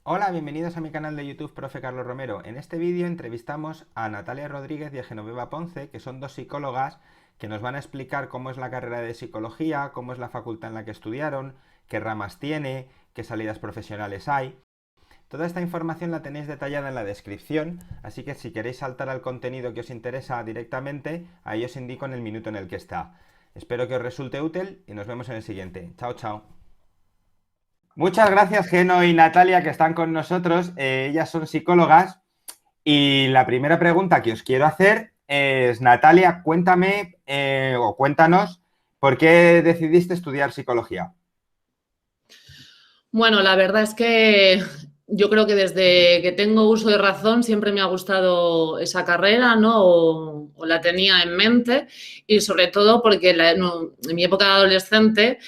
Hola, bienvenidos a mi canal de YouTube, Profe Carlos Romero. En este vídeo entrevistamos a Natalia Rodríguez y a Genoveva Ponce, que son dos psicólogas que nos van a explicar cómo es la carrera de psicología, cómo es la facultad en la que estudiaron, qué ramas tiene, qué salidas profesionales hay. Toda esta información la tenéis detallada en la descripción, así que si queréis saltar al contenido que os interesa directamente, ahí os indico en el minuto en el que está. Espero que os resulte útil y nos vemos en el siguiente. Chao, chao. Muchas gracias, Geno y Natalia, que están con nosotros. Ellas son psicólogas. Y la primera pregunta que os quiero hacer es, Natalia, cuéntame o cuéntanos por qué decidiste estudiar psicología. Bueno, la verdad es que yo creo que desde que tengo uso de razón siempre me ha gustado esa carrera, ¿no? O la tenía en mente y sobre todo porque en mi época de adolescente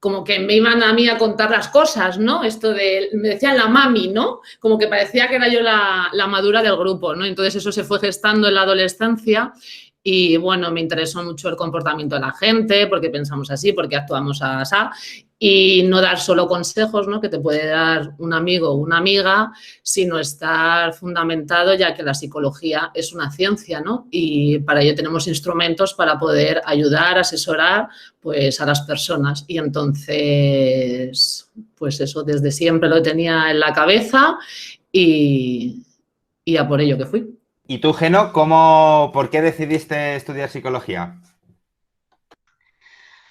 como que me iban a mí a contar las cosas, ¿no? Me decían la mami, ¿no? Como que parecía que era yo la madura del grupo, ¿no? Entonces eso se fue gestando en la adolescencia y bueno, me interesó mucho el comportamiento de la gente, porque pensamos así, porque actuamos así y no dar solo consejos, ¿no? Que te puede dar un amigo o una amiga, sino estar fundamentado, ya que la psicología es una ciencia, ¿no? Y para ello tenemos instrumentos para poder ayudar, asesorar, pues, a las personas. Y entonces, pues eso, desde siempre lo tenía en la cabeza y, y a por ello que fui. Y tú, Geno, por qué decidiste estudiar psicología?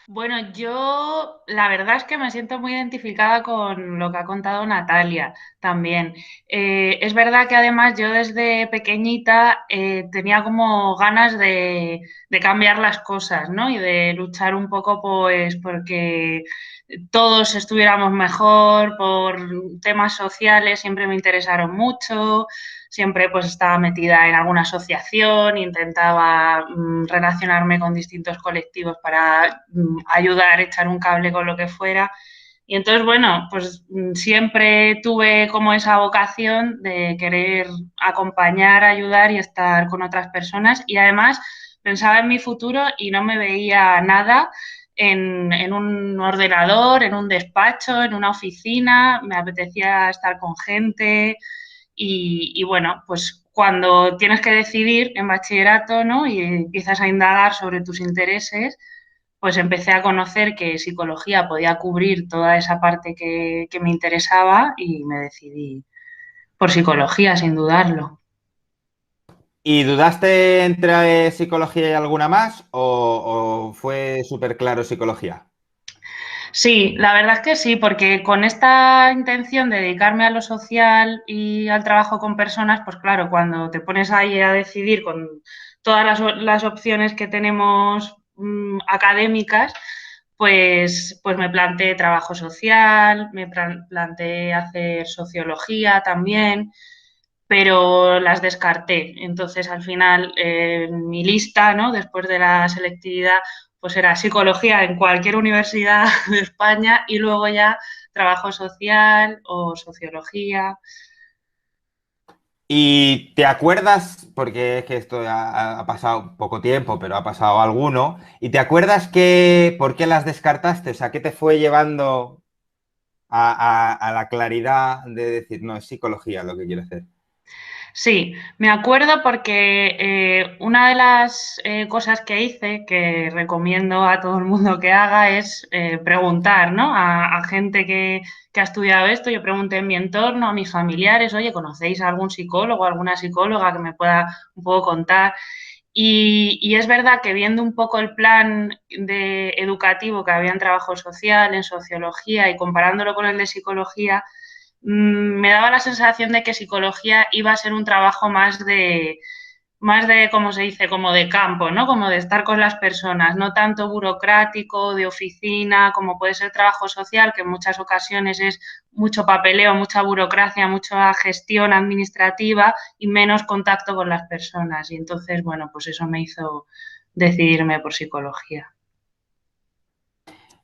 Bueno, yo la verdad es que me siento muy identificada con lo que ha contado Natalia también. Es verdad que además yo desde pequeñita tenía como ganas de cambiar las cosas, ¿no? Y de luchar un poco pues porque todos estuviéramos mejor, por temas sociales, siempre me interesaron mucho. Siempre pues estaba metida en alguna asociación, intentaba relacionarme con distintos colectivos para ayudar, echar un cable con lo que fuera. Y entonces, bueno, pues siempre tuve como esa vocación de querer acompañar, ayudar y estar con otras personas. Y además pensaba en mi futuro y no me veía nada en un ordenador, en un despacho, en una oficina. Me apetecía estar con gente, y bueno, pues cuando tienes que decidir en bachillerato, ¿no? Y empiezas a indagar sobre tus intereses, pues empecé a conocer que psicología podía cubrir toda esa parte que me interesaba y me decidí por psicología, sin dudarlo. ¿Y dudaste entre psicología y alguna más o fue súper claro psicología? Sí, la verdad es que sí, porque con esta intención de dedicarme a lo social y al trabajo con personas, pues claro, cuando te pones ahí a decidir con todas las opciones que tenemos académicas, pues me planteé trabajo social, me planteé hacer sociología también, pero las descarté. Entonces, al final, mi lista, ¿no? Después de la selectividad, pues era psicología en cualquier universidad de España y luego ya trabajo social o sociología. ¿Y te acuerdas, porque es que esto ha pasado poco tiempo, pero ha pasado alguno, y te acuerdas por qué las descartaste? O sea, ¿qué te fue llevando a la claridad de decir, no, es psicología lo que quiero hacer? Sí, me acuerdo porque una de las cosas que hice, que recomiendo a todo el mundo que haga, es preguntar, ¿no? A gente que ha estudiado esto. Yo pregunté en mi entorno, a mis familiares, oye, ¿conocéis a algún psicólogo, alguna psicóloga que me pueda un poco contar? Y es verdad que viendo un poco el plan educativo que había en trabajo social, en sociología y comparándolo con el de psicología, me daba la sensación de que psicología iba a ser un trabajo más de, ¿cómo se dice?, como de campo, ¿no? Como de estar con las personas, no tanto burocrático, de oficina, como puede ser trabajo social, que en muchas ocasiones es mucho papeleo, mucha burocracia, mucha gestión administrativa y menos contacto con las personas. Y entonces, bueno, pues eso me hizo decidirme por psicología.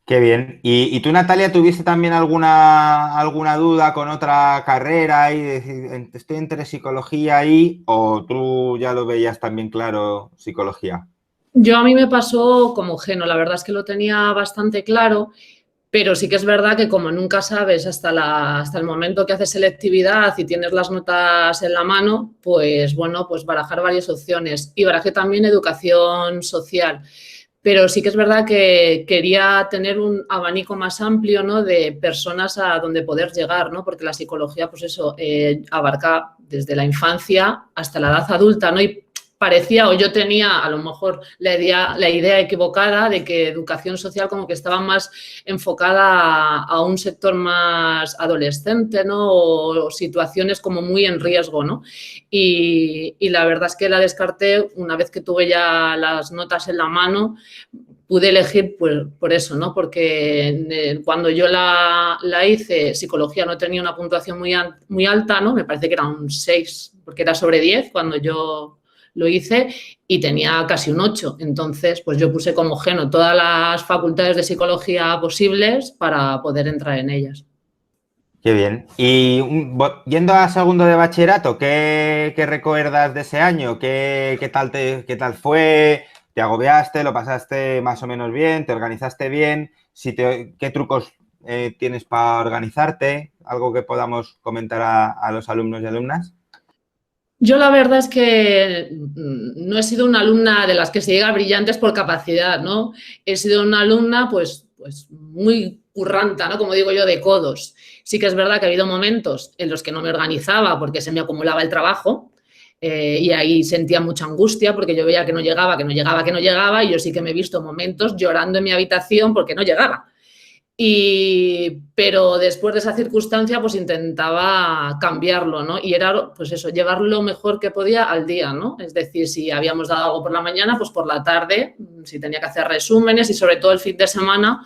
Qué bien. ¿Y tú, Natalia, tuviste también alguna duda con otra carrera y decir, estoy entre psicología o tú ya lo veías también claro, psicología? Yo a mí me pasó como Geno, la verdad es que lo tenía bastante claro. Pero sí que es verdad que como nunca sabes hasta el momento que haces selectividad y tienes las notas en la mano, pues bueno, pues barajar varias opciones. Y barajé también educación social. Pero sí que es verdad que quería tener un abanico más amplio, ¿no?, de personas a donde poder llegar, ¿no? Porque la psicología, pues eso, abarca desde la infancia hasta la edad adulta, ¿no? Y parecía, o yo tenía a lo mejor la idea equivocada de que educación social como que estaba más enfocada a un sector más adolescente, ¿no? O situaciones como muy en riesgo, ¿no? Y la verdad es que la descarté una vez que tuve ya las notas en la mano. Pude elegir por eso, ¿no? Porque cuando yo la hice, psicología no tenía una puntuación muy alta, ¿no? Me parece que era un 6, porque era sobre 10 cuando yo lo hice y tenía casi un 8. Entonces, pues yo puse como geno todas las facultades de psicología posibles para poder entrar en ellas. Qué bien. Y yendo a segundo de bachillerato, ¿qué recuerdas de ese año? ¿Qué tal tal fue? ¿Te agobiaste? ¿Lo pasaste más o menos bien? ¿Te organizaste bien? ¿Qué trucos tienes para organizarte? ¿Algo que podamos comentar a los alumnos y alumnas? Yo la verdad es que no he sido una alumna de las que se llega a brillantes por capacidad, ¿no? He sido una alumna pues muy curranta, ¿no? Como digo yo, de codos. Sí que es verdad que ha habido momentos en los que no me organizaba porque se me acumulaba el trabajo y ahí sentía mucha angustia porque yo veía que no llegaba, y yo sí que me he visto momentos llorando en mi habitación porque no llegaba. Pero después de esa circunstancia, pues intentaba cambiarlo, ¿no? Y era, pues eso, llevar lo mejor que podía al día, ¿no? Es decir, si habíamos dado algo por la mañana, pues por la tarde, si tenía que hacer resúmenes y sobre todo el fin de semana,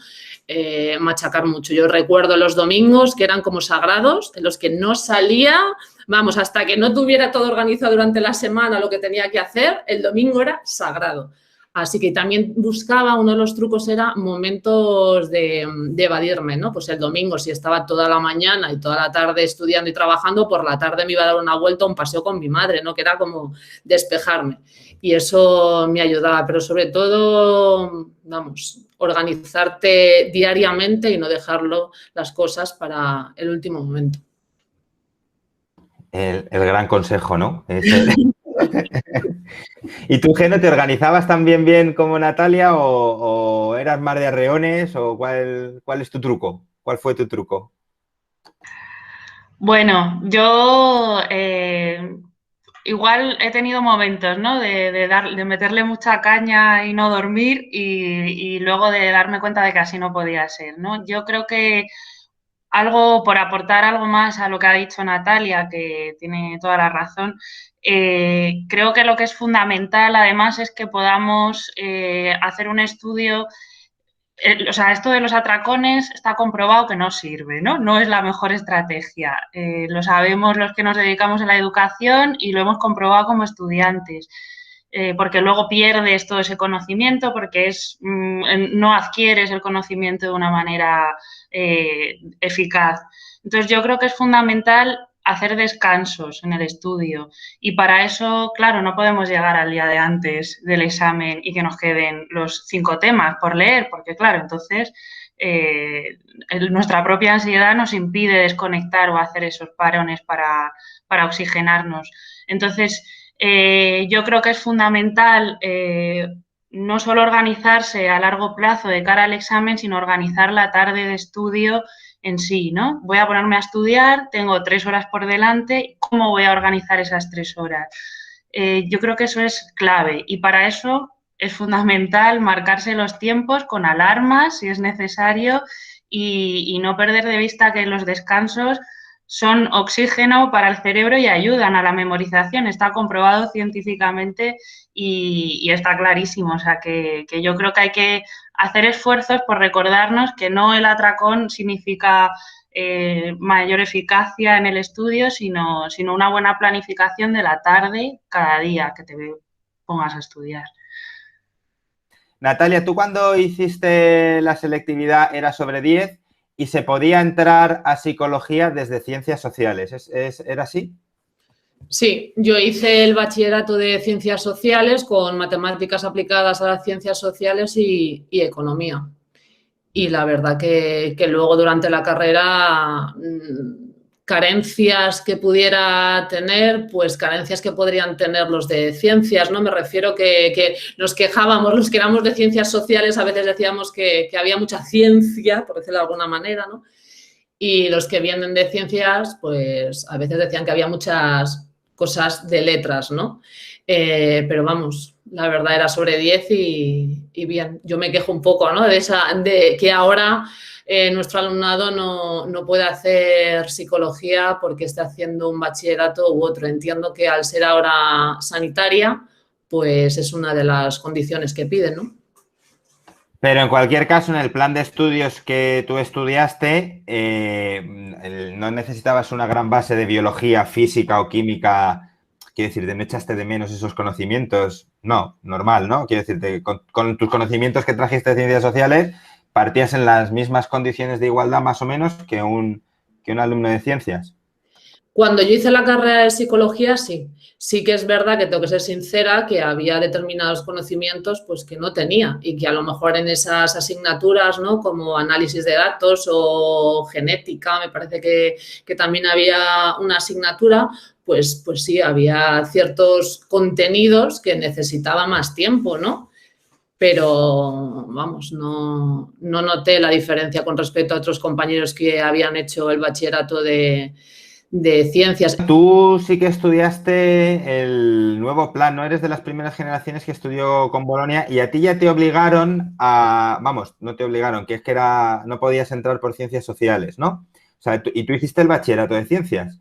machacar mucho. Yo recuerdo los domingos que eran como sagrados, en los que no salía, vamos, hasta que no tuviera todo organizado durante la semana lo que tenía que hacer, el domingo era sagrado. Así que también buscaba, uno de los trucos era momentos de evadirme, ¿no? Pues el domingo, si estaba toda la mañana y toda la tarde estudiando y trabajando, por la tarde me iba a dar una vuelta, un paseo con mi madre, ¿no? Que era como despejarme. Y eso me ayudaba, pero sobre todo, vamos, organizarte diariamente y no dejarlo las cosas para el último momento. El gran consejo, ¿no? ¿Y tú, Geno, te organizabas también bien como Natalia o eras más de arreones o cuál es tu truco? ¿Cuál fue tu truco? Bueno, yo igual he tenido momentos, ¿no? De meterle mucha caña y no dormir y luego de darme cuenta de que así no podía ser, ¿no? Yo creo que por aportar algo más a lo que ha dicho Natalia, que tiene toda la razón, creo que lo que es fundamental además es que podamos hacer un estudio. O sea, esto de los atracones está comprobado que no sirve, ¿no? No es la mejor estrategia. Lo sabemos los que nos dedicamos a la educación y lo hemos comprobado como estudiantes. Porque luego pierdes todo ese conocimiento, porque no adquieres el conocimiento de una manera eficaz. Entonces, yo creo que es fundamental hacer descansos en el estudio y para eso, claro, no podemos llegar al día de antes del examen y que nos queden los 5 temas por leer, porque claro, entonces nuestra propia ansiedad nos impide desconectar o hacer esos parones para oxigenarnos. Entonces, yo creo que es fundamental no solo organizarse a largo plazo de cara al examen, sino organizar la tarde de estudio en sí, ¿no? Voy a ponerme a estudiar, tengo 3 horas por delante, ¿cómo voy a organizar esas 3 horas? Yo creo que eso es clave y para eso es fundamental marcarse los tiempos con alarmas si es necesario y no perder de vista que los descansos son oxígeno para el cerebro y ayudan a la memorización. Está comprobado científicamente y está clarísimo. O sea, que yo creo que hay que hacer esfuerzos por recordarnos que no el atracón significa mayor eficacia en el estudio, sino una buena planificación de la tarde cada día que te pongas a estudiar. Natalia, tú cuando hiciste la selectividad era sobre 10 y se podía entrar a psicología desde ciencias sociales. ¿Era así? Sí, yo hice el bachillerato de ciencias sociales con matemáticas aplicadas a las ciencias sociales y economía. y la verdad que luego durante la carrera carencias que pudiera tener, pues carencias que podrían tener los de ciencias, ¿no? Me refiero que nos quejábamos, los que éramos de ciencias sociales, a veces decíamos que había mucha ciencia, por decirlo de alguna manera, ¿no? Y los que vienen de ciencias, pues a veces decían que había muchas cosas de letras, ¿no? Pero vamos, la verdad era sobre 10 y bien. Yo me quejo un poco, ¿no? De que ahora nuestro alumnado no puede hacer psicología porque está haciendo un bachillerato u otro. Entiendo que al ser ahora sanitaria, pues es una de las condiciones que piden, ¿no? Pero en cualquier caso, en el plan de estudios que tú estudiaste, no necesitabas una gran base de biología, física o química. Quiero decirte, ¿no echaste de menos esos conocimientos? No, normal, ¿no? Quiero decirte, con tus conocimientos que trajiste de ciencias sociales, partías en las mismas condiciones de igualdad más o menos que un alumno de ciencias. Cuando yo hice la carrera de psicología, sí. Sí que es verdad que tengo que ser sincera que había determinados conocimientos pues que no tenía y que a lo mejor en esas asignaturas, ¿no? Como análisis de datos o genética, me parece que también había una asignatura, pues sí, había ciertos contenidos que necesitaba más tiempo, ¿no? Pero, vamos, no noté la diferencia con respecto a otros compañeros que habían hecho el bachillerato de ciencias. Tú sí que estudiaste el nuevo plan, ¿no? Eres de las primeras generaciones que estudió con Bolonia y a ti ya te obligaron a... Vamos, no te obligaron, que es que no podías entrar por ciencias sociales, ¿no? O sea, y tú hiciste el bachillerato de ciencias.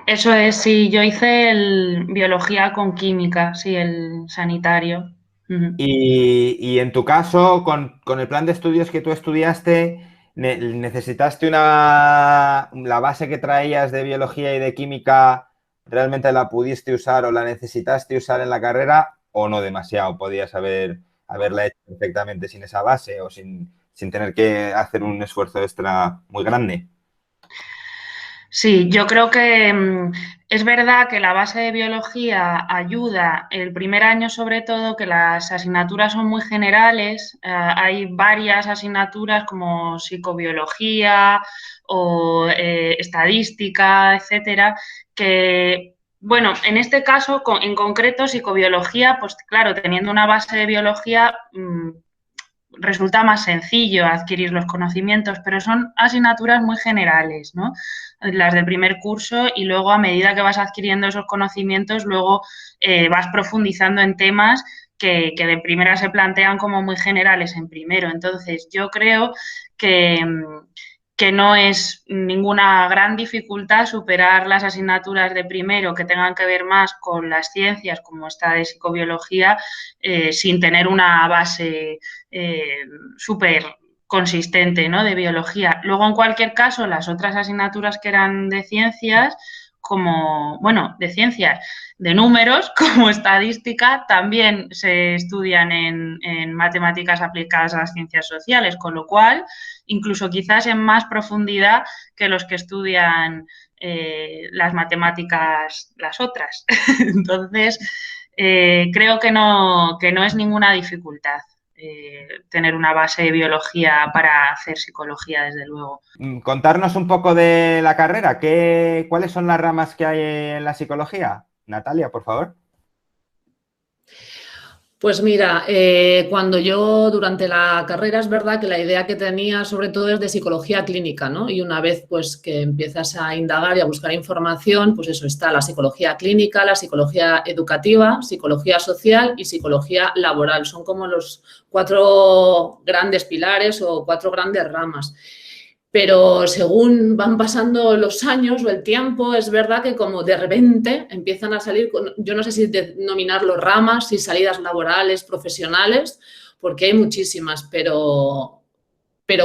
Eso es, sí, yo hice el biología con química, sí, el sanitario. Y en tu caso, con el plan de estudios que tú estudiaste, ¿necesitaste la base que traías de biología y de química, realmente la pudiste usar o la necesitaste usar en la carrera o no demasiado? ¿Podías haberla hecho perfectamente sin esa base o sin tener que hacer un esfuerzo extra muy grande? Sí, yo creo que es verdad que la base de biología ayuda el primer año, sobre todo, que las asignaturas son muy generales. Hay varias asignaturas como psicobiología o estadística, etcétera, que, bueno, en este caso, en concreto, psicobiología, pues claro, teniendo una base de biología resulta más sencillo adquirir los conocimientos, pero son asignaturas muy generales, ¿no? Las del primer curso y luego a medida que vas adquiriendo esos conocimientos, luego vas profundizando en temas que de primera se plantean como muy generales en primero. Entonces, yo creo que no es ninguna gran dificultad superar las asignaturas de primero que tengan que ver más con las ciencias, como esta de psicobiología, sin tener una base súper consistente, ¿no? De biología. Luego, en cualquier caso, las otras asignaturas que eran de ciencias, de ciencias, de números, como estadística, también se estudian en matemáticas aplicadas a las ciencias sociales, con lo cual, incluso quizás en más profundidad que los que estudian las matemáticas, las otras. Entonces, creo que no es ninguna dificultad tener una base de biología para hacer psicología, desde luego. Contarnos un poco de la carrera. ¿Cuáles son las ramas que hay en la psicología? Natalia, por favor. Pues mira, cuando yo durante la carrera es verdad que la idea que tenía sobre todo es de psicología clínica, ¿no? Y una vez pues que empiezas a indagar y a buscar información, pues eso está la psicología clínica, la psicología educativa, psicología social y psicología laboral. Son como los 4 grandes pilares o 4 grandes ramas. Pero según van pasando los años o el tiempo, es verdad que como de repente empiezan a salir, yo no sé si denominarlo ramas, si salidas laborales, profesionales, porque hay muchísimas, pero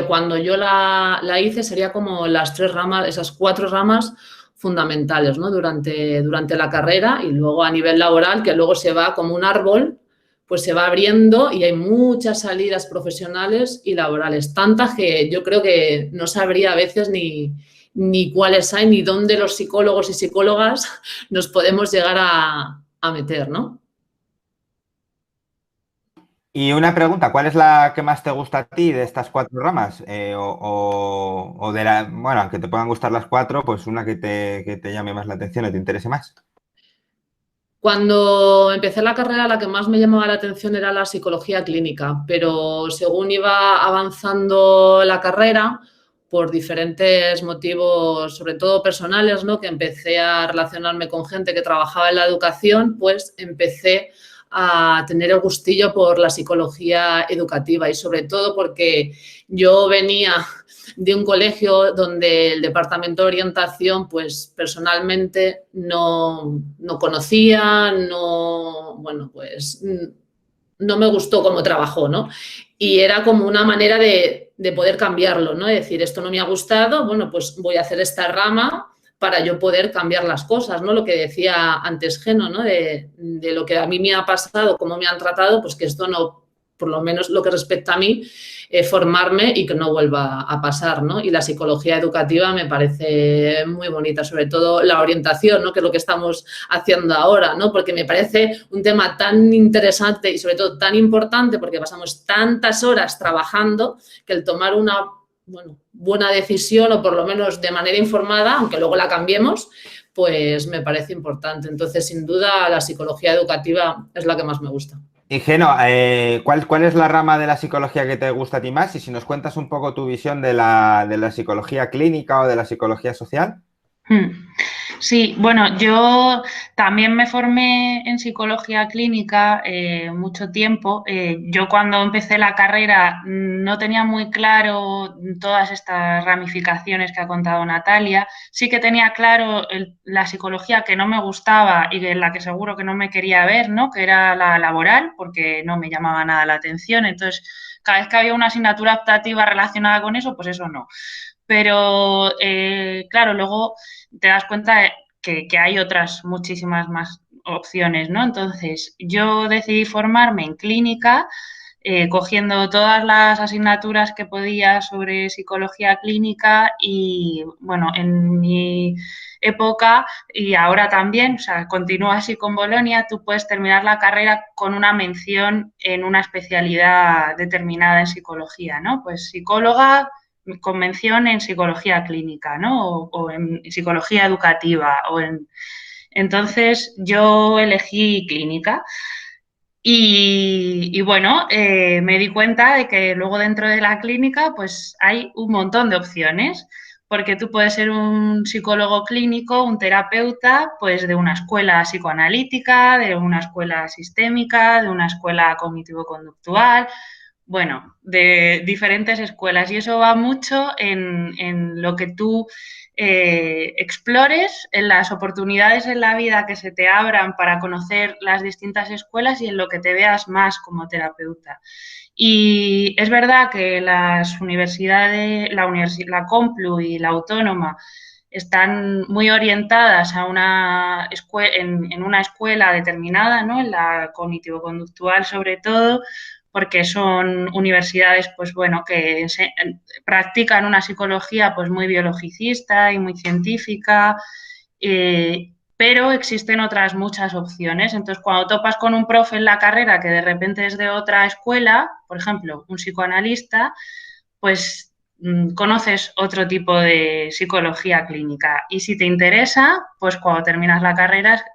cuando yo la hice sería como las 3 ramas, esas 4 ramas fundamentales, ¿no? Durante la carrera y luego a nivel laboral, que luego se va como un árbol, pues se va abriendo y hay muchas salidas profesionales y laborales, tantas que yo creo que no sabría a veces ni cuáles hay, ni dónde los psicólogos y psicólogas nos podemos llegar a meter, ¿no? Y una pregunta, ¿cuál es la que más te gusta a ti de estas cuatro ramas? O de la, bueno, aunque te puedan gustar las cuatro, pues una que te llame más la atención o te interese más. Cuando empecé la carrera, la que más me llamaba la atención era la psicología clínica, pero según iba avanzando la carrera, por diferentes motivos, sobre todo personales, ¿no? Que empecé a relacionarme con gente que trabajaba en la educación, pues empecé a tener el gustillo por la psicología educativa y sobre todo porque yo venía de un colegio donde el departamento de orientación, pues personalmente no conocía, no, bueno, pues no me gustó cómo trabajó, ¿no? Y era como una manera de poder cambiarlo, ¿no? Es decir, esto no me ha gustado, bueno, pues voy a hacer esta rama para yo poder cambiar las cosas, ¿no? Lo que decía antes Geno, ¿no? De lo que a mí me ha pasado, cómo me han tratado, pues que esto no, por lo menos lo que respecta a mí, formarme y que no vuelva a pasar, ¿no? Y la psicología educativa me parece muy bonita, sobre todo la orientación, ¿no? Que es lo que estamos haciendo ahora, ¿no? Porque me parece un tema tan interesante y sobre todo tan importante porque pasamos tantas horas trabajando que el tomar una buena decisión o por lo menos de manera informada, aunque luego la cambiemos, pues me parece importante. Entonces, sin duda, la psicología educativa es la que más me gusta. Y Geno, ¿cuál es la rama de la psicología que te gusta a ti más? Y si nos cuentas un poco tu visión de la psicología clínica o de la psicología social. Sí, bueno, yo también me formé en psicología clínica mucho tiempo. Yo cuando empecé la carrera no tenía muy claro todas estas ramificaciones que ha contado Natalia. Sí que tenía claro la psicología que no me gustaba y en la que seguro que no me quería ver, ¿no? Que era la laboral, porque no me llamaba nada la atención. Entonces, cada vez que había una asignatura optativa relacionada con eso, pues eso no. Pero, claro, luego te das cuenta que hay otras muchísimas más opciones, ¿no? Entonces, yo decidí formarme en clínica, cogiendo todas las asignaturas que podía sobre psicología clínica y, bueno, en mi época y ahora también, o sea, continúa así con Bolonia, tú puedes terminar la carrera con una mención en una especialidad determinada en psicología, ¿no? Pues psicóloga, convención en psicología clínica, ¿no? O en psicología educativa. Entonces, yo elegí clínica y bueno, me di cuenta de que luego dentro de la clínica pues hay un montón de opciones, porque tú puedes ser un psicólogo clínico, un terapeuta, pues de una escuela psicoanalítica, de una escuela sistémica, de una escuela cognitivo-conductual, bueno, de diferentes escuelas y eso va mucho en lo que tú explores, en las oportunidades en la vida que se te abran para conocer las distintas escuelas y en lo que te veas más como terapeuta. Y es verdad que las universidades, la Complu y la Autónoma están muy orientadas a en una escuela determinada, ¿no? En la cognitivo-conductual sobre todo, porque son universidades, pues bueno, que practican una psicología pues muy biologicista y muy científica, pero existen otras muchas opciones. Entonces, cuando topas con un profe en la carrera que de repente es de otra escuela, por ejemplo, un psicoanalista, pues conoces otro tipo de psicología clínica. Y si te interesa, pues cuando terminas la carrera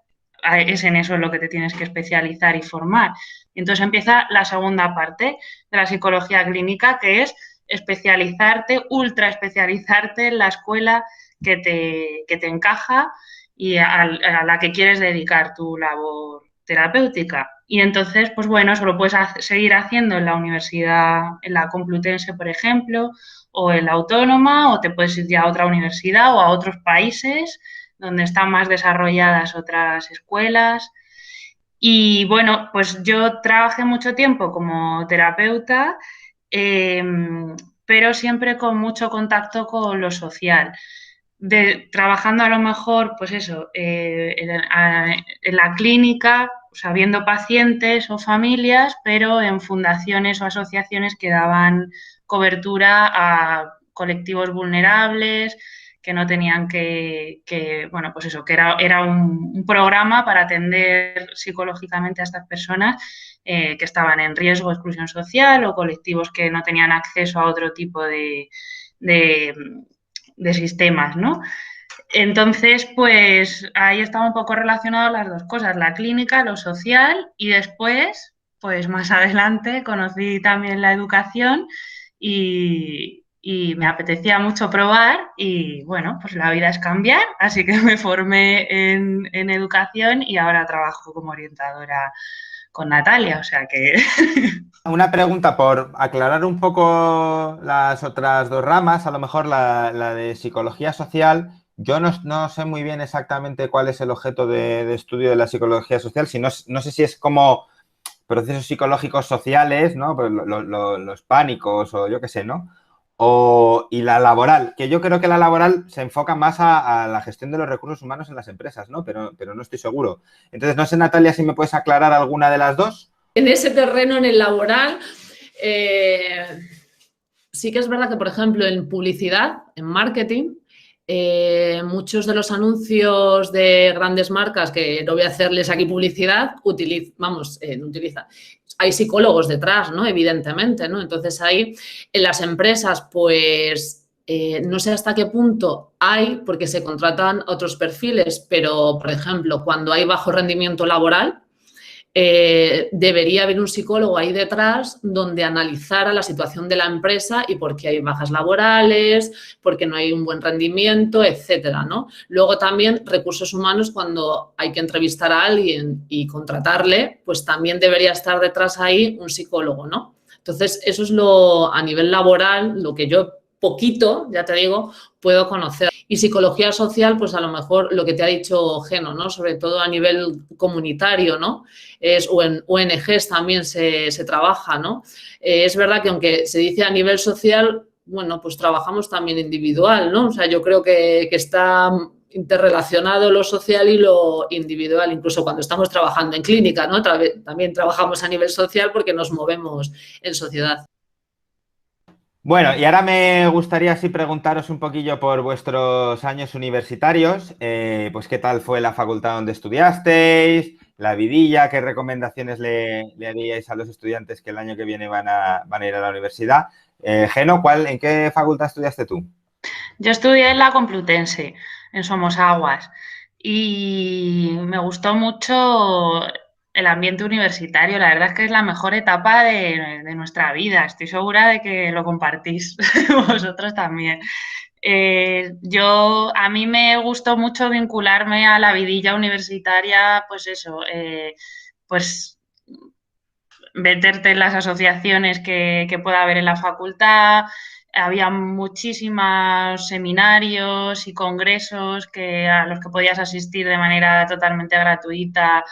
es en eso en lo que te tienes que especializar y formar. Y entonces empieza la segunda parte de la psicología clínica, que es especializarte, ultra especializarte en la escuela que te encaja y a la que quieres dedicar tu labor terapéutica. Y entonces, pues bueno, eso lo puedes seguir haciendo en la universidad, en la Complutense, por ejemplo, o en la Autónoma, o te puedes ir ya a otra universidad o a otros países donde están más desarrolladas otras escuelas. Y bueno, pues yo trabajé mucho tiempo como terapeuta, eh, pero siempre con mucho contacto con lo social. Trabajando a lo mejor, pues eso, en la clínica, o sea, viendo pacientes o familias, pero en fundaciones o asociaciones que daban cobertura a colectivos vulnerables, no tenían bueno, pues eso, que era un programa para atender psicológicamente a estas personas que estaban en riesgo de exclusión social o colectivos que no tenían acceso a otro tipo de sistemas, ¿no? Entonces, pues ahí estaba un poco relacionado las dos cosas, la clínica, lo social, y después, pues más adelante, conocí también la educación y me apetecía mucho probar y bueno, pues la vida es cambiar, así que me formé en educación y ahora trabajo como orientadora con Natalia, o sea que... Una pregunta por aclarar un poco las otras dos ramas, a lo mejor la de psicología social. Yo no sé muy bien exactamente cuál es el objeto de estudio de la psicología social, si no sé si es como procesos psicológicos sociales, ¿no? Pues los pánicos o yo qué sé, ¿no? Y la laboral, que yo creo que la laboral se enfoca más a la gestión de los recursos humanos en las empresas, ¿no? Pero no estoy seguro. Entonces, no sé, Natalia, si me puedes aclarar alguna de las dos. En ese terreno, en el laboral, sí que es verdad que, por ejemplo, en publicidad, en marketing, muchos de los anuncios de grandes marcas, que no voy a hacerles aquí publicidad, no utilizan. Hay psicólogos detrás, ¿no? Evidentemente, ¿no? Entonces, ahí en las empresas, pues, no sé hasta qué punto hay, porque se contratan otros perfiles, pero, por ejemplo, cuando hay bajo rendimiento laboral, debería haber un psicólogo ahí detrás donde analizara la situación de la empresa y por qué hay bajas laborales, por qué no hay un buen rendimiento, etcétera, ¿no? Luego también recursos humanos, cuando hay que entrevistar a alguien y contratarle, pues también debería estar detrás ahí un psicólogo, ¿no? Entonces, eso es a nivel laboral, lo que yo poquito, ya te digo, puedo conocer. Y psicología social, pues a lo mejor lo que te ha dicho Geno, ¿no? Sobre todo a nivel comunitario, ¿no? O en ONGs también se trabaja, ¿no? Es verdad que aunque se dice a nivel social, bueno, pues trabajamos también individual, ¿no? O sea, yo creo que está interrelacionado lo social y lo individual, incluso cuando estamos trabajando en clínica, ¿no? También trabajamos a nivel social porque nos movemos en sociedad. Bueno, y ahora me gustaría así preguntaros un poquillo por vuestros años universitarios, pues qué tal fue la facultad donde estudiasteis, la vidilla, qué recomendaciones le haríais a los estudiantes que el año que viene van a ir a la universidad. Geno, ¿en qué facultad estudiaste tú? Yo estudié en la Complutense, en Somosaguas, y me gustó mucho el ambiente universitario. La verdad es que es la mejor etapa de nuestra vida. Estoy segura de que lo compartís vosotros también. A mí me gustó mucho vincularme a la vidilla universitaria, pues eso, pues meterte en las asociaciones que pueda haber en la facultad. Había muchísimos seminarios y congresos a los que podías asistir de manera totalmente gratuita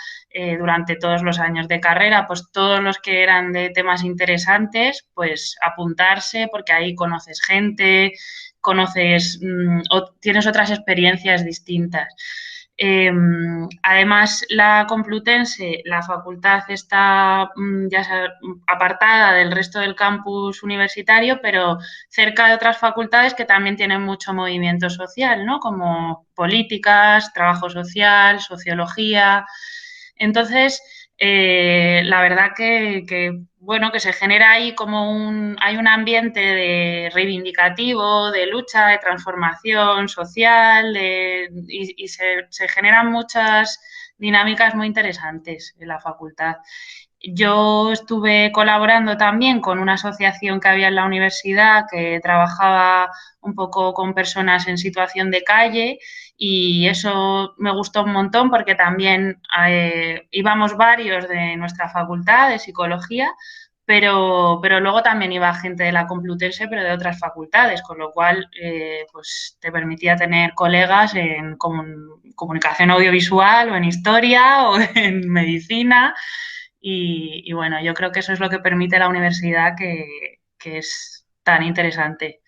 durante todos los años de carrera. Pues todos los que eran de temas interesantes, pues apuntarse, porque ahí conoces gente, tienes otras experiencias distintas. Además, la Complutense, la facultad está apartada del resto del campus universitario, pero cerca de otras facultades que también tienen mucho movimiento social, ¿no? Como políticas, trabajo social, sociología. Entonces, la verdad bueno, que se genera ahí hay un ambiente reivindicativo, de lucha, de transformación social, y se generan muchas dinámicas muy interesantes en la facultad. Yo estuve colaborando también con una asociación que había en la universidad que trabajaba un poco con personas en situación de calle, y eso me gustó un montón porque también íbamos varios de nuestra facultad de psicología, pero luego también iba gente de la Complutense, pero de otras facultades, con lo cual pues te permitía tener colegas en comunicación audiovisual o en historia o en medicina. Y bueno, yo creo que eso es lo que permite la universidad, que es tan interesante.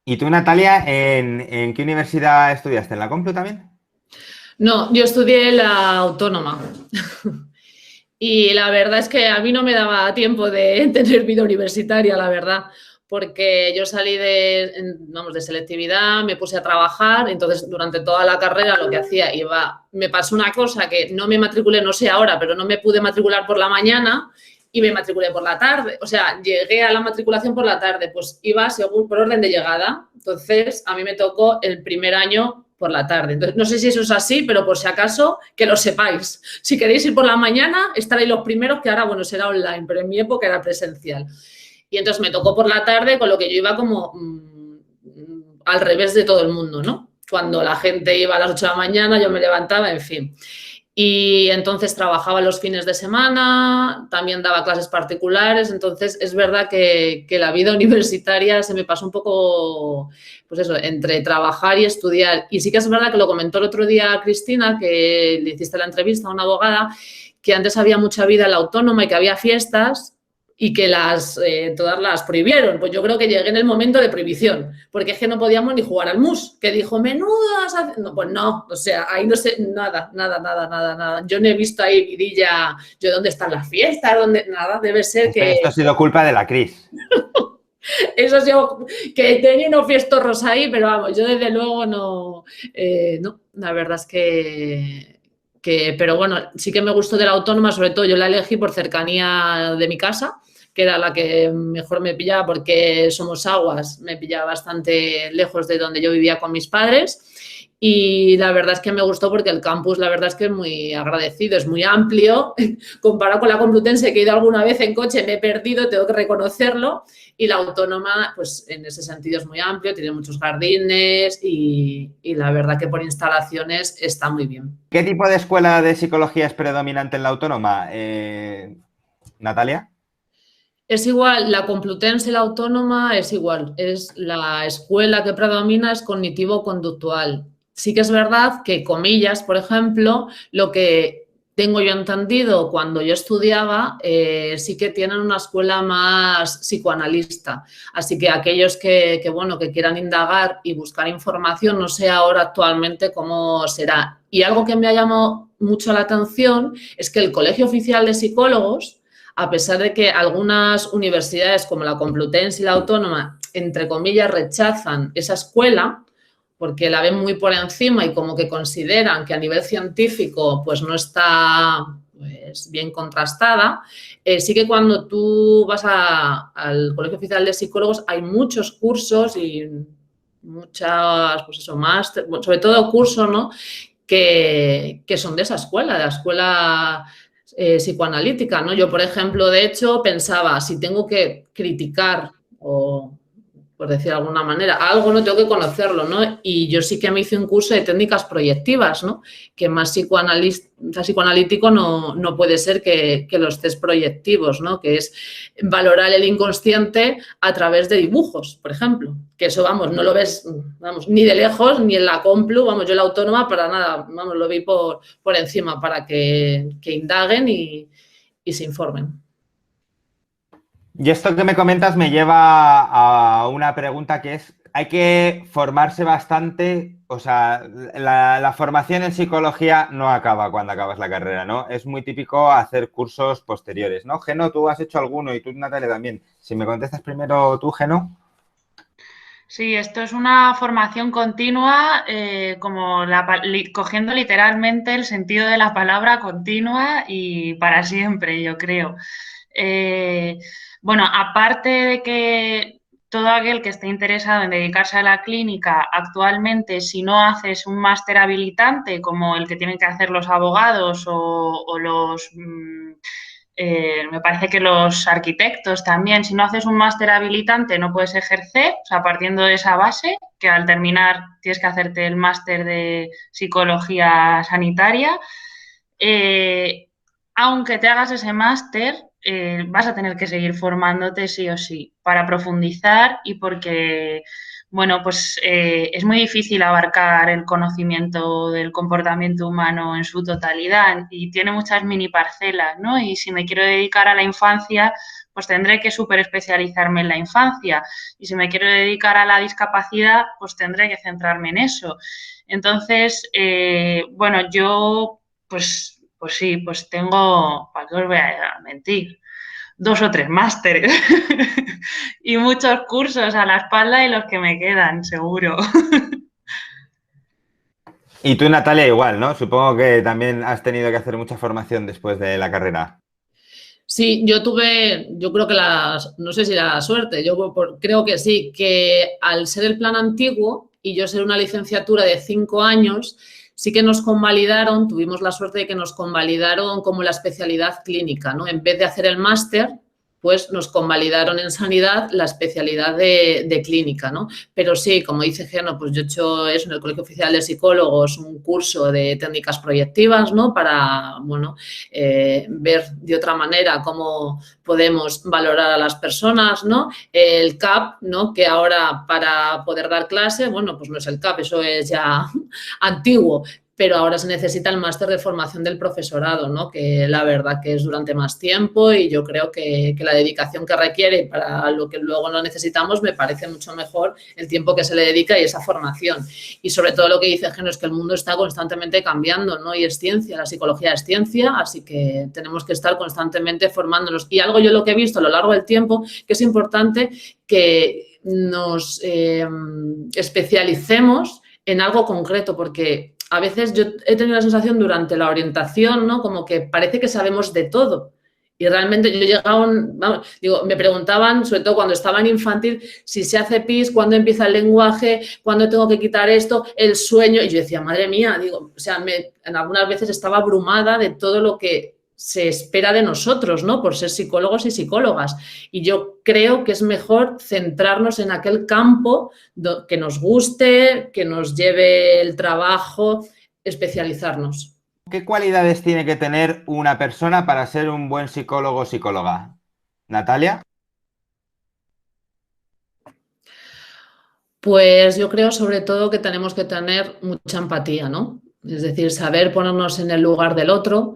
¿Y tú, Natalia, en qué universidad estudiaste? ¿En la Complu también? No, yo estudié la Autónoma. Y la verdad es que a mí no me daba tiempo de tener vida universitaria, la verdad, porque yo salí de selectividad, me puse a trabajar, entonces durante toda la carrera lo que hacía me pasó una cosa que no me matriculé, no sé ahora, pero no me pude matricular por la mañana y me matriculé por la tarde, o sea, llegué a la matriculación por la tarde, pues iba por orden de llegada, entonces a mí me tocó el primer año por la tarde. Entonces, no sé si eso es así, pero por si acaso, que lo sepáis. Si queréis ir por la mañana, estaréis los primeros, que ahora, bueno, será online, pero en mi época era presencial. Y entonces me tocó por la tarde, con lo que yo iba como al revés de todo el mundo, ¿no? Cuando la gente iba a las 8 de la mañana, yo me levantaba, en fin. Y entonces trabajaba los fines de semana, también daba clases particulares, entonces es verdad que la vida universitaria se me pasó un poco, pues eso, entre trabajar y estudiar. Y sí que es verdad que lo comentó el otro día Cristina, que le hiciste la entrevista a una abogada, que antes había mucha vida en la autónoma y que había fiestas y que todas las prohibieron. Pues yo creo que llegué en el momento de prohibición, porque es que no podíamos ni jugar al mus, que dijo, menudas... No, pues no, o sea, ahí no sé, nada. Yo no he visto ahí vidilla, yo dónde están las fiestas, dónde, nada, debe ser que... Esto ha sido culpa de la Cris. Eso sí, que tenía unos fiestorros ahí, pero vamos, yo desde luego no, la verdad es pero bueno, sí que me gustó de la autónoma, sobre todo yo la elegí por cercanía de mi casa, que era la que mejor me pillaba porque Somos Aguas, me pillaba bastante lejos de donde yo vivía con mis padres. Y la verdad es que me gustó porque el campus, la verdad es que es muy agradecido, es muy amplio. Comparado con la Complutense, que he ido alguna vez en coche, me he perdido, tengo que reconocerlo. Y la autónoma, pues en ese sentido es muy amplio, tiene muchos jardines y la verdad que por instalaciones está muy bien. ¿Qué tipo de escuela de psicología es predominante en la autónoma, Natalia? Es igual, la Complutense y la autónoma es igual, es la escuela que predomina es cognitivo-conductual. Sí que es verdad que, comillas, por ejemplo, lo que tengo yo entendido cuando yo estudiaba, sí que tienen una escuela más psicoanalista. Así que aquellos que quieran indagar y buscar información, no sé ahora actualmente cómo será. Y algo que me ha llamado mucho la atención es que el Colegio Oficial de Psicólogos, a pesar de que algunas universidades como la Complutense y la Autónoma, entre comillas, rechazan esa escuela porque la ven muy por encima y como que consideran que a nivel científico pues no está pues, bien contrastada, sí que cuando tú vas al Colegio Oficial de Psicólogos hay muchos cursos y muchas, pues eso, máster, sobre todo cursos, ¿no? Que son de esa escuela, de la escuela psicoanalítica, ¿no? Yo, por ejemplo, de hecho, pensaba, si tengo que criticar o, por decir de alguna manera, algo no tengo que conocerlo, ¿no? Y yo sí que me hice un curso de técnicas proyectivas, ¿no? Que más psicoanalítico no puede ser que los test proyectivos, ¿no? Que es valorar el inconsciente a través de dibujos, por ejemplo. Que eso, vamos, no lo ves, vamos, ni de lejos, ni en la Complu, vamos, yo en la autónoma para nada, vamos, lo vi por encima para que indaguen y se informen. Y esto que me comentas me lleva a una pregunta que es, hay que formarse bastante, o sea, la formación en psicología no acaba cuando acabas la carrera, ¿no? Es muy típico hacer cursos posteriores, ¿no? Geno, tú has hecho alguno y tú, Natalia, también. Si me contestas primero tú, Geno. Sí, esto es una formación continua, cogiendo literalmente el sentido de la palabra continua y para siempre, yo creo. Bueno, aparte de que todo aquel que esté interesado en dedicarse a la clínica, actualmente, si no haces un máster habilitante como el que tienen que hacer los abogados o los... me parece que los arquitectos también, si no haces un máster habilitante no puedes ejercer, o sea, partiendo de esa base, que al terminar tienes que hacerte el máster de psicología sanitaria. Aunque te hagas ese máster, vas a tener que seguir formándote sí o sí para profundizar y porque, bueno, pues es muy difícil abarcar el conocimiento del comportamiento humano en su totalidad y tiene muchas mini parcelas, ¿no? Y si me quiero dedicar a la infancia, pues tendré que súper especializarme en la infancia. Y si me quiero dedicar a la discapacidad, pues tendré que centrarme en eso. Entonces, bueno, yo, pues sí, pues tengo, ¿para qué os voy a mentir? 2 o 3 másteres y muchos cursos a la espalda y los que me quedan, seguro. Y tú, Natalia, igual, ¿no? Supongo que también has tenido que hacer mucha formación después de la carrera. Sí, yo creo que no sé si la suerte, creo que sí, que al ser el plan antiguo y yo ser una licenciatura de 5 años, sí que nos convalidaron, tuvimos la suerte de que nos convalidaron como la especialidad clínica, ¿no? En vez de hacer el máster, pues nos convalidaron en sanidad la especialidad de clínica, ¿no? Pero sí, como dice Geno, pues yo he hecho eso en el Colegio Oficial de Psicólogos, un curso de técnicas proyectivas, ¿no? Para, bueno, ver de otra manera cómo podemos valorar a las personas, ¿no? El CAP, ¿no? Que ahora para poder dar clase, bueno, pues no es el CAP, eso es ya antiguo, pero ahora se necesita el máster de formación del profesorado, ¿no? Que la verdad que es durante más tiempo y yo creo que la dedicación que requiere para lo que luego no necesitamos me parece mucho mejor el tiempo que se le dedica y esa formación. Y sobre todo lo que dice Geno es que el mundo está constantemente cambiando, ¿no? Y es ciencia, la psicología es ciencia, así que tenemos que estar constantemente formándonos. Y algo yo lo que he visto a lo largo del tiempo, que es importante que nos especialicemos en algo concreto, porque a veces yo he tenido la sensación durante la orientación, ¿no? Como que parece que sabemos de todo. Y realmente yo llegaba, me preguntaban, sobre todo cuando estaba en infantil, si se hace pis, cuándo empieza el lenguaje, cuándo tengo que quitar esto, el sueño. Y yo decía, madre mía, en algunas veces estaba abrumada de todo lo que se espera de nosotros, ¿no? Por ser psicólogos y psicólogas. Y yo creo que es mejor centrarnos en aquel campo que nos guste, que nos lleve el trabajo, especializarnos. ¿Qué cualidades tiene que tener una persona para ser un buen psicólogo o psicóloga? ¿Natalia? Pues yo creo sobre todo que tenemos que tener mucha empatía, ¿no? Es decir, saber ponernos en el lugar del otro,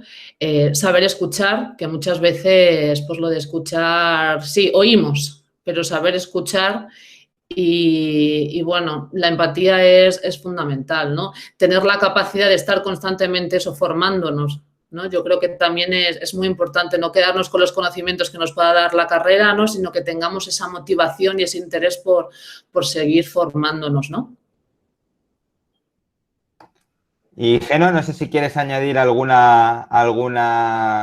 saber escuchar, que muchas veces, pues lo de escuchar, sí, oímos, pero saber escuchar y bueno, la empatía es fundamental, ¿no? Tener la capacidad de estar constantemente eso, formándonos, ¿no? Yo creo que también es muy importante no quedarnos con los conocimientos que nos pueda dar la carrera, ¿no? Sino que tengamos esa motivación y ese interés por seguir formándonos, ¿no? Y Geno, no sé si quieres añadir alguna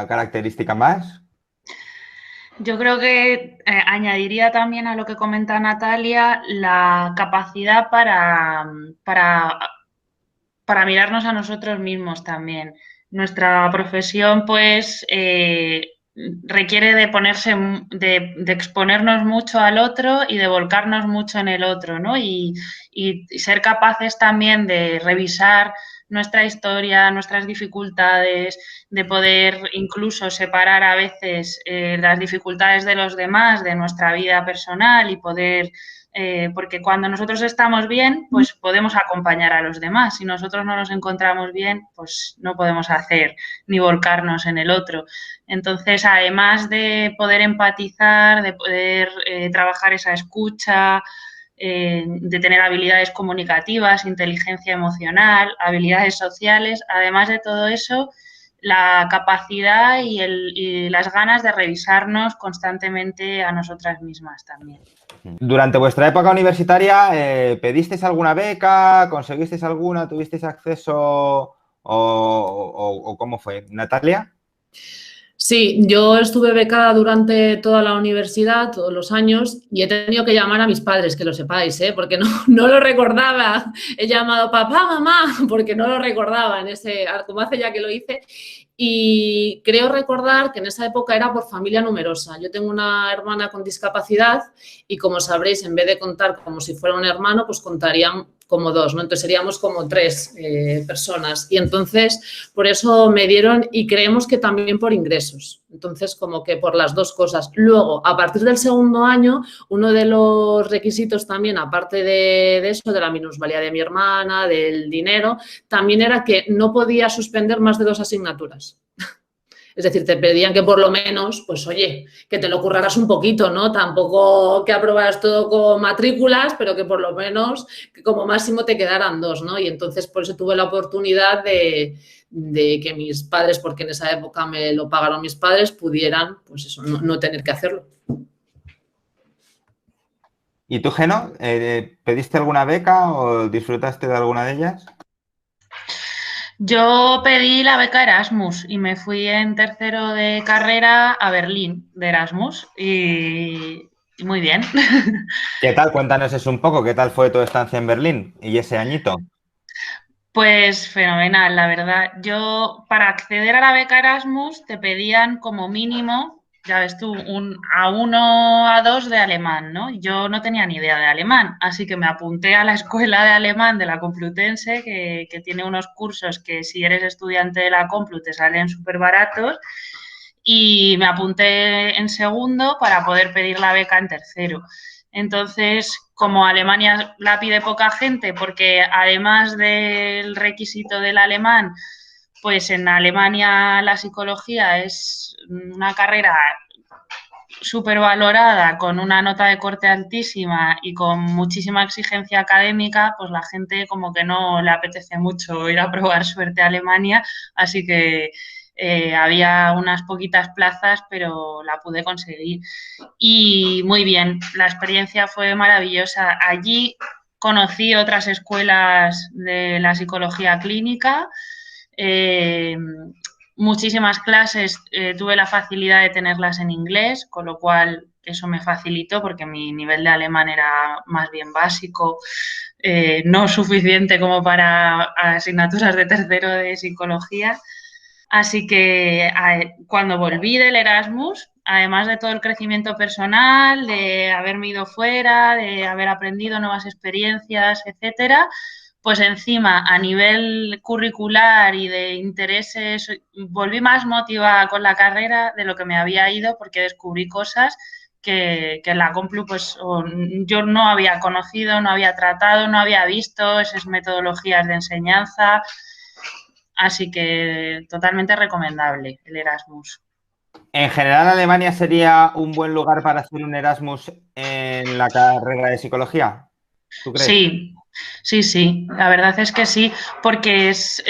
característica más. Yo creo que añadiría también a lo que comenta Natalia la capacidad para mirarnos a nosotros mismos también. Nuestra profesión, pues, requiere de ponerse, de exponernos mucho al otro y de volcarnos mucho en el otro, ¿no? Y ser capaces también de revisar nuestra historia, nuestras dificultades, de poder incluso separar a veces las dificultades de los demás de nuestra vida personal y poder porque cuando nosotros estamos bien, pues podemos acompañar a los demás. Si nosotros no nos encontramos bien, pues no podemos hacer ni volcarnos en el otro. Entonces, además de poder empatizar, de poder trabajar esa escucha, de tener habilidades comunicativas, inteligencia emocional, habilidades sociales, además de todo eso, la capacidad y las ganas de revisarnos constantemente a nosotras mismas también. Durante vuestra época universitaria, ¿pedisteis alguna beca? ¿Conseguisteis alguna? ¿Tuvisteis acceso? ¿O cómo fue? ¿Natalia? Sí, yo estuve becada durante toda la universidad, todos los años, y he tenido que llamar a mis padres, que lo sepáis, porque no lo recordaba. He llamado papá, mamá, porque no lo recordaba como hace ya que lo hice. Y creo recordar que en esa época era por familia numerosa. Yo tengo una hermana con discapacidad y, como sabréis, en vez de contar como si fuera un hermano, pues contarían como 2, ¿no? Entonces seríamos como 3 personas. Y entonces por eso me dieron, y creemos que también por ingresos. Entonces como que por las 2 cosas. Luego, a partir del segundo año, uno de los requisitos también, aparte de eso, de la minusvalía de mi hermana, del dinero, también era que no podía suspender más de 2 asignaturas. Es decir, te pedían que por lo menos, pues oye, que te lo curraras un poquito, ¿no? Tampoco que aprobaras todo con matrículas, pero que por lo menos, que como máximo te quedaran 2, ¿no? Y entonces por eso tuve la oportunidad de que mis padres, porque en esa época me lo pagaron mis padres, pudieran, pues eso, no tener que hacerlo. ¿Y tú, Geno, pediste alguna beca o disfrutaste de alguna de ellas? Yo pedí la beca Erasmus y me fui en tercero de carrera a Berlín de Erasmus y muy bien. ¿Qué tal? Cuéntanos eso un poco. ¿Qué tal fue tu estancia en Berlín y ese añito? Pues fenomenal, la verdad. Yo, para acceder a la beca Erasmus, te pedían como mínimo, ya ves tú, un A1, A2 de alemán, ¿no? Yo no tenía ni idea de alemán, así que me apunté a la escuela de alemán de la Complutense, que tiene unos cursos que si eres estudiante de la Complu te salen súper baratos, y me apunté en segundo para poder pedir la beca en tercero. Entonces, como Alemania la pide poca gente, porque además del requisito del alemán, pues en Alemania la psicología es una carrera súper valorada, con una nota de corte altísima y con muchísima exigencia académica, pues la gente como que no le apetece mucho ir a probar suerte a Alemania, así que había unas poquitas plazas, pero la pude conseguir. Y muy bien, la experiencia fue maravillosa. Allí conocí otras escuelas de la psicología clínica, muchísimas clases, tuve la facilidad de tenerlas en inglés, con lo cual eso me facilitó porque mi nivel de alemán era más bien básico, no suficiente como para asignaturas de tercero de psicología. Así que cuando volví del Erasmus, además de todo el crecimiento personal, de haberme ido fuera, de haber aprendido nuevas experiencias, etcétera, pues encima a nivel curricular y de intereses volví más motivada con la carrera de lo que me había ido porque descubrí cosas que en la Complu pues yo no había conocido, no había tratado, no había visto esas metodologías de enseñanza. Así que totalmente recomendable el Erasmus. En general, Alemania sería un buen lugar para hacer un Erasmus en la carrera de psicología. ¿Tú crees? Sí, sí, sí, la verdad es que sí, porque es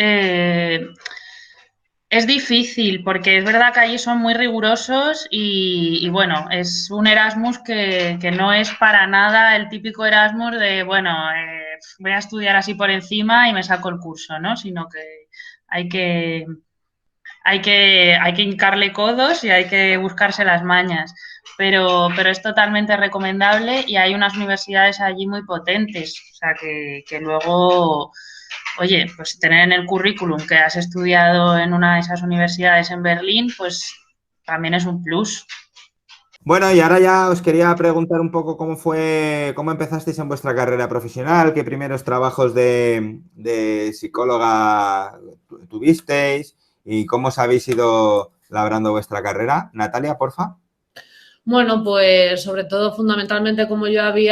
difícil, porque es verdad que allí son muy rigurosos y bueno, es un Erasmus que no es para nada el típico Erasmus de, bueno, voy a estudiar así por encima y me saco el curso, ¿no? Sino que hay que, hay que hincarle codos y hay que buscarse las mañas. Pero es totalmente recomendable y hay unas universidades allí muy potentes. O sea, que luego, oye, pues tener en el currículum que has estudiado en una de esas universidades en Berlín, pues también es un plus. Bueno, y ahora ya os quería preguntar un poco cómo empezasteis en vuestra carrera profesional, qué primeros trabajos de psicóloga tuvisteis y cómo os habéis ido labrando vuestra carrera. Natalia, porfa. Bueno, pues sobre todo, fundamentalmente, como yo me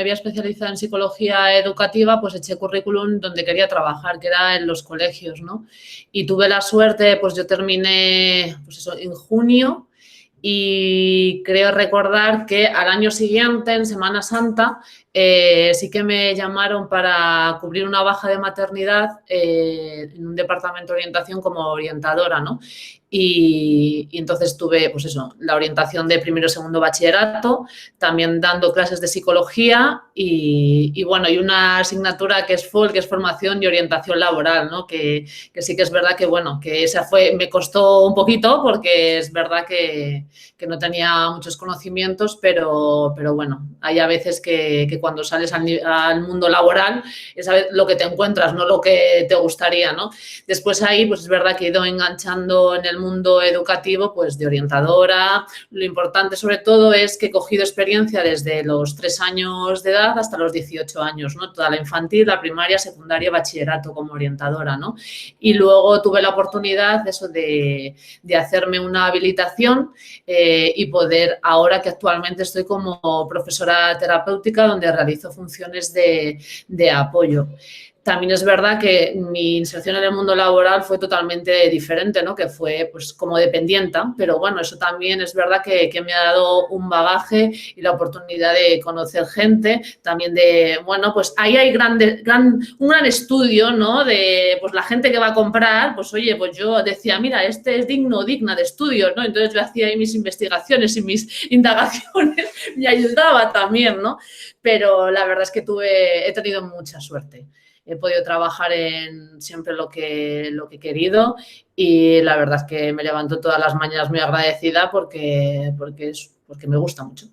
había especializado en psicología educativa, pues eché currículum donde quería trabajar, que era en los colegios, ¿no? Y tuve la suerte, pues yo terminé, pues eso, en junio y creo recordar que al año siguiente, en Semana Santa, sí que me llamaron para cubrir una baja de maternidad en un departamento de orientación como orientadora, ¿no? Y entonces tuve, pues eso, la orientación de primero y segundo bachillerato, también dando clases de psicología y bueno, y una asignatura que es FOL, que es formación y orientación laboral, ¿no? Que sí que es verdad que, bueno, que esa me costó un poquito porque es verdad que no tenía muchos conocimientos, pero bueno, hay a veces que cuando sales al mundo laboral es lo que te encuentras, no lo que te gustaría, ¿no? Después ahí, pues es verdad que he ido enganchando en el mundo educativo, pues de orientadora. Lo importante sobre todo es que he cogido experiencia desde los 3 años de edad hasta los 18 años, ¿no? Toda la infantil, la primaria, secundaria, bachillerato como orientadora, ¿no? Y luego tuve la oportunidad de hacerme una habilitación y poder, ahora que actualmente estoy como profesora terapéutica, donde realizo funciones de apoyo. también es verdad que mi inserción en el mundo laboral fue totalmente diferente, ¿no? Que fue pues como dependienta, pero bueno, eso también es verdad que me ha dado un bagaje y la oportunidad de conocer gente, también de, bueno, pues ahí hay un gran estudio, ¿no? De pues la gente que va a comprar, pues oye, pues yo decía, mira, este es digno o digna de estudio, ¿no? Entonces yo hacía ahí mis investigaciones y mis indagaciones, me ayudaba también, ¿no? Pero la verdad es que he tenido mucha suerte. He podido trabajar en siempre lo que he querido y la verdad es que me levanto todas las mañanas muy agradecida porque me gusta mucho.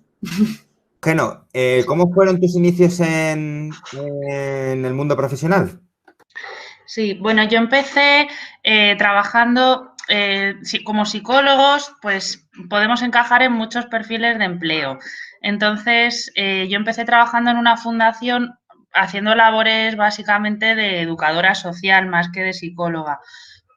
Geno, ¿cómo fueron tus inicios en el mundo profesional? Sí, bueno, yo empecé trabajando como psicólogos, pues podemos encajar en muchos perfiles de empleo. Entonces, yo empecé trabajando en una fundación haciendo labores básicamente de educadora social más que de psicóloga.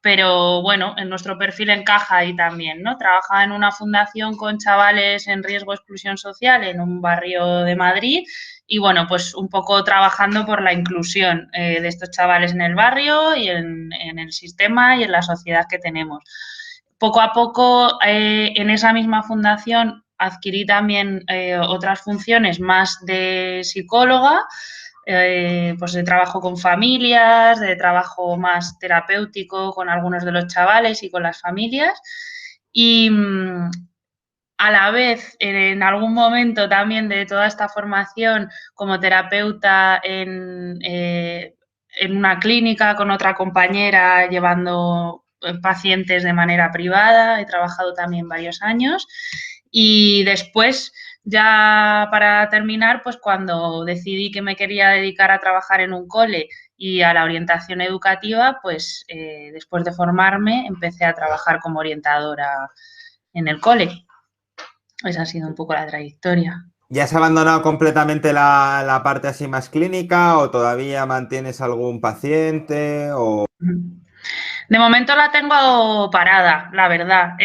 Pero bueno, en nuestro perfil encaja ahí también, ¿no? Trabajaba en una fundación con chavales en riesgo de exclusión social en un barrio de Madrid y bueno, pues un poco trabajando por la inclusión de estos chavales en el barrio y en el sistema y en la sociedad que tenemos. Poco a poco en esa misma fundación adquirí también otras funciones más de psicóloga, pues de trabajo con familias, de trabajo más terapéutico con algunos de los chavales y con las familias. Y a la vez, en algún momento también de toda esta formación como terapeuta en una clínica con otra compañera llevando pacientes de manera privada, he trabajado también varios años y después ya para terminar, pues cuando decidí que me quería dedicar a trabajar en un cole y a la orientación educativa, pues después de formarme empecé a trabajar como orientadora en el cole. Esa ha sido un poco la trayectoria. ¿Ya has abandonado completamente la parte así más clínica o todavía mantienes algún paciente? De momento la tengo parada, la verdad.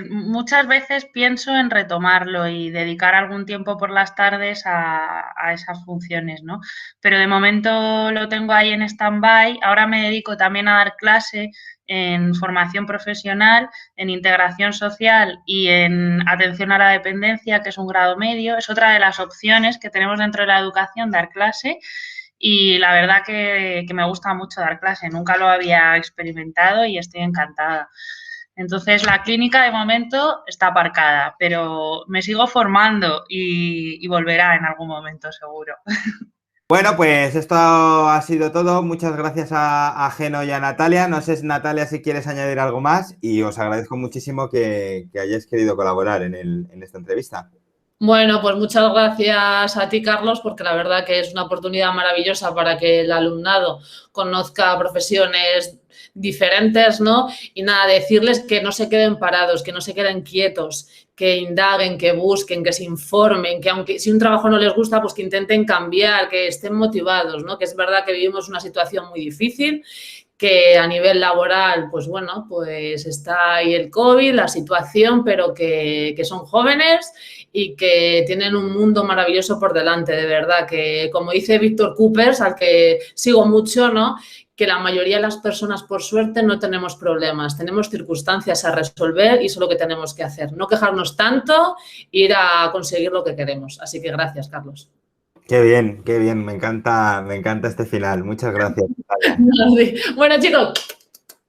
Muchas veces pienso en retomarlo y dedicar algún tiempo por las tardes a esas funciones, ¿no? Pero de momento lo tengo ahí en stand-by. Ahora me dedico también a dar clase en formación profesional, en integración social y en atención a la dependencia, que es un grado medio. Es otra de las opciones que tenemos dentro de la educación, dar clase. Y la verdad que me gusta mucho dar clase, nunca lo había experimentado y estoy encantada. Entonces, la clínica de momento está aparcada, pero me sigo formando y volverá en algún momento seguro. Bueno, pues esto ha sido todo. Muchas gracias a Geno y a Natalia. No sé, Natalia, si quieres añadir algo más y os agradezco muchísimo que hayáis querido colaborar en esta entrevista. Bueno, pues muchas gracias a ti, Carlos, porque la verdad que es una oportunidad maravillosa para que el alumnado conozca profesiones diferentes, ¿no? Y nada, decirles que no se queden parados, que no se queden quietos, que indaguen, que busquen, que se informen, que aunque si un trabajo no les gusta, pues que intenten cambiar, que estén motivados, ¿no? Que es verdad que vivimos una situación muy difícil, que a nivel laboral, pues bueno, pues está ahí el COVID, la situación, pero que son jóvenes y que tienen un mundo maravilloso por delante, de verdad, que como dice Víctor Coopers, al que sigo mucho, ¿no? Que la mayoría de las personas, por suerte, no tenemos problemas, tenemos circunstancias a resolver y eso es lo que tenemos que hacer, no quejarnos tanto, ir a conseguir lo que queremos. Así que gracias, Carlos. Qué bien, me encanta este final. Muchas gracias, Natalia. Bueno, chicos,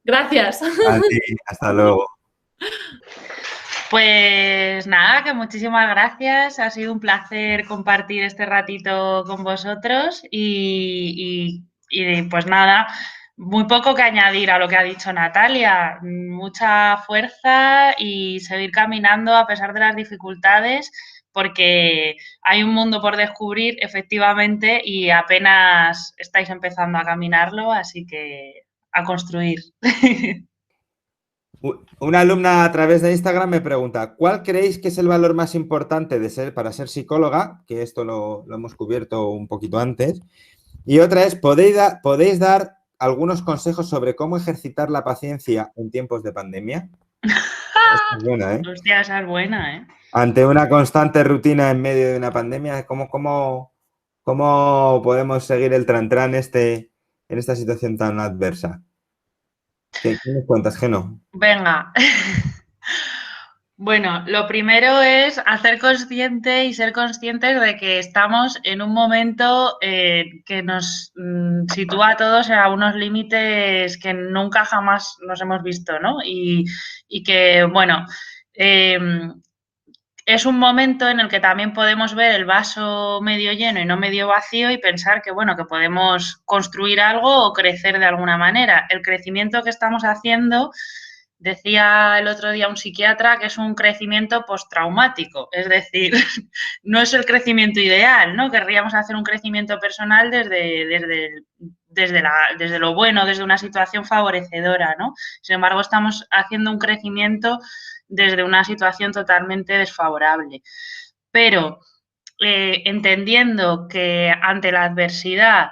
gracias. A ti, hasta luego. Pues nada, que muchísimas gracias. Ha sido un placer compartir este ratito con vosotros y pues nada, muy poco que añadir a lo que ha dicho Natalia. Mucha fuerza y seguir caminando a pesar de las dificultades porque hay un mundo por descubrir efectivamente y apenas estáis empezando a caminarlo, así que a construir. Una alumna a través de Instagram me pregunta, ¿cuál creéis que es el valor más importante para ser psicóloga? Que esto lo hemos cubierto un poquito antes. Y otra es, ¿podéis dar algunos consejos sobre cómo ejercitar la paciencia en tiempos de pandemia? Esta es buena, ¿eh? Hostia, esa es buena, ¿eh? Ante una constante rutina en medio de una pandemia, ¿cómo podemos seguir el trantrán este en esta situación tan adversa? ¿Qué nos cuentas, Geno? Venga. Bueno, lo primero es hacer consciente y ser conscientes de que estamos en un momento que nos sitúa a todos a unos límites que nunca jamás nos hemos visto, ¿no? Y que, bueno, eh, es un momento en el que también podemos ver el vaso medio lleno y no medio vacío y pensar que, bueno, que podemos construir algo o crecer de alguna manera. El crecimiento que estamos haciendo, decía el otro día un psiquiatra, que es un crecimiento postraumático, es decir, no es el crecimiento ideal, ¿no? Querríamos hacer un crecimiento personal desde lo bueno, desde una situación favorecedora, ¿no? Sin embargo, estamos haciendo un crecimiento desde una situación totalmente desfavorable. Pero entendiendo que ante la adversidad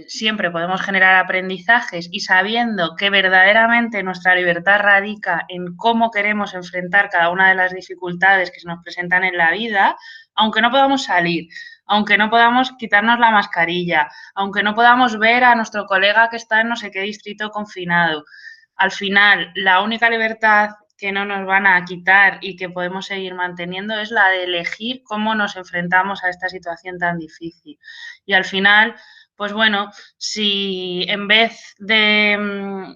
siempre podemos generar aprendizajes y sabiendo que verdaderamente nuestra libertad radica en cómo queremos enfrentar cada una de las dificultades que se nos presentan en la vida, aunque no podamos salir, aunque no podamos quitarnos la mascarilla, aunque no podamos ver a nuestro colega que está en no sé qué distrito confinado. Al final, la única libertad que no nos van a quitar y que podemos seguir manteniendo es la de elegir cómo nos enfrentamos a esta situación tan difícil. Y al final, pues bueno, si en vez de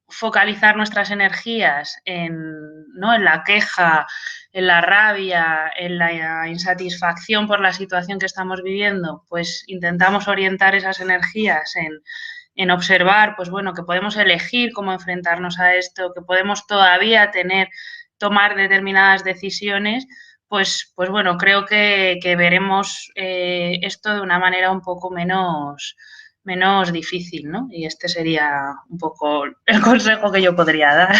focalizar nuestras energías ¿no? en la queja, en la rabia, en la insatisfacción por la situación que estamos viviendo, pues intentamos orientar esas energías en observar, pues bueno, que podemos elegir cómo enfrentarnos a esto, que podemos todavía tomar determinadas decisiones, pues bueno, creo que veremos esto de una manera un poco menos difícil, ¿no? Y este sería un poco el consejo que yo podría dar.